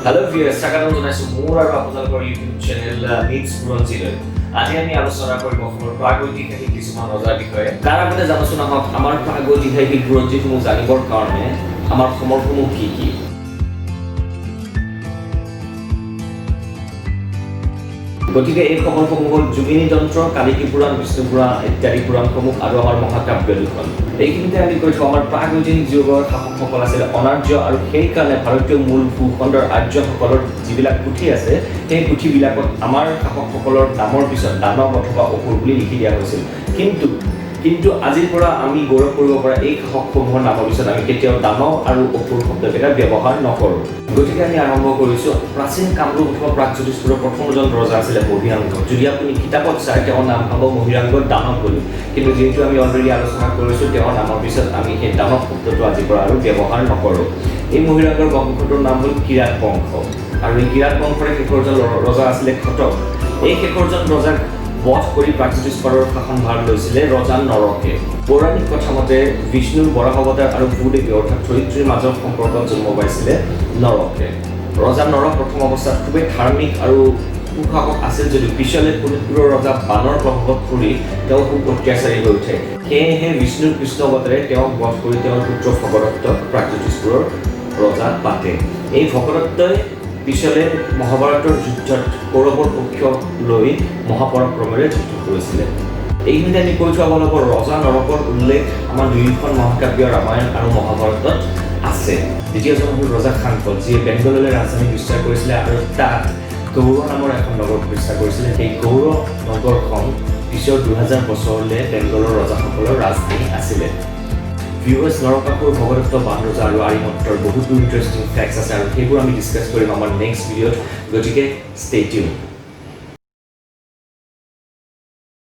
Hello viewers, স্বাগতম জানাইছো মোৰ আৰু আপোনালোকৰ ইউটিউব চেনেল নিডছ ব্ৰঞ্জিলৈ। আজি আমি আলোচনা কৰিম অসমৰ প্ৰাগৈতিহাসিক কিছুমান ৰজাৰ বিষয়ে। তাৰ আগতে জানোচোন আহক আমাৰ প্ৰাগৈতিহাসিক বুৰঞ্জীসমূহ জানিবৰ কাৰণে আমাৰ সমৰসমূহ কি কি। গতিকে এই খবৰসমূহ হ'ল যোগিনী তন্ত্ৰ, কালিকী পুৰাণ, বিষ্ণু পুৰাণ ইত্যাদি পুৰাণসমূহ আৰু আমাৰ মহাকাব্য দুখন। এইখিনিতে আমি কৈছোঁ আমাৰ প্ৰাগৈতিহাসিক যুগৰ শাসকসকল আছিল অনাৰ্য, আৰু সেইকাৰণে ভাৰতীয় মূল ভূখণ্ডৰ আৰ্যসকলৰ যিবিলাক পুথি আছে সেই পুথিবিলাকত আমাৰ শাসকসকলৰ নামৰ পিছত দানৱ অথবা অসুৰ বুলি লিখি দিয়া হৈছিল। কিন্তু আজিৰ পৰা আমি গৌৰৱ কৰিব পৰা এই শাসকসমূহৰ নামৰ পিছত আমি কেতিয়াও দানৱ আৰু অসুৰ শব্দকেইটা ব্যৱহাৰ নকৰোঁ। গতিকে আমি আৰম্ভ কৰিছোঁ প্ৰাচীন কামৰূপ অথবা প্ৰাগজ্যোতিষপুৰৰ প্ৰথমজন ৰজা আছিলে মহিৰাংগ। যদি আপুনি কিতাপত চাই তেওঁৰ নাম পাব মহিৰাংগ দানৱ বুলি, কিন্তু যিহেতু আমি অলৰেডি আলোচনা কৰিছোঁ তেওঁৰ নামৰ পিছত আমি সেই দানৱ শব্দটো আজিৰ পৰা আৰু ব্যৱহাৰ নকৰোঁ। এই মহিৰাংগৰ বংশটোৰ নাম হ'ল কিৰাত বংশ, আৰু এই কিৰাত বংশৰে শেষৰজন ৰজা আছিলে ঘটক। এই শেষৰজন ৰজাক বধ কৰি প্ৰাগজ্যোতিষপুৰৰ শাসনভাৰ লৈছিলে ৰজা নৰকে। পৌৰাণিক কথা মতে বিষ্ণুৰ বৰাহ অৱতাৰ আৰু ভূদেৱী অৰ্থাৎ ধৰিত্ৰীৰ মাজৰ সম্পৰ্কত জন্ম পাইছিলে নৰকে। ৰজা নৰক প্ৰথম অৱস্থাত খুবেই ধাৰ্মিক আৰু সুশাসক আছিল যদিও পিছলৈ শোণিতপুৰৰ ৰজা বানৰ প্ৰভাৱত পৰি তেওঁ খুব অত্যাচাৰী হৈ উঠে। সেয়েহে বিষ্ণুৰ কৃষ্ণ অৱতাৰে তেওঁক বধ কৰি তেওঁৰ পুত্ৰ ভগদত্তক প্ৰাগজ্যোতিষপুৰৰ ৰজা পাতে। এই ভগদত্তই পিছলৈ মহাভাৰতৰ যুদ্ধত কৌৰৱৰ পক্ষ লৈ মহাপৰাক্ৰমেৰে যুদ্ধ কৰিছিলে। এইখিনিতে আমি কৈ থোৱা ভাল হ'ব ৰজা নৰকৰ উল্লেখ আমাৰ দুয়োখন মহাকাব্য ৰামায়ণ আৰু মহাভাৰতত আছে। দ্বিতীয়জন হ'ল ৰজা শান্ত, যিয়ে বেংগললৈ ৰাজধানী বিস্তাৰ কৰিছিলে আৰু তাত গৌৰ নামৰ এখন নগৰ প্ৰতিষ্ঠা কৰিছিলে। সেই গৌৰ নগৰখন পিছৰ 2000 বছৰলৈ বেংগলৰ ৰজাসকলৰ ৰাজধানী আছিলে। ভিউৱাৰ্ছ, নৰকাসুৰ, ভগদত্ত, বান ৰজা আৰু আৰিমত্তৰ বহুতো ইণ্টাৰেষ্টিং ফেক্টছ আছে, আৰু সেইবোৰ আমি ডিছকাছ কৰিম আমাৰ নেক্সট ভিডিঅ'ত। গতিকে ষ্টে টিউন।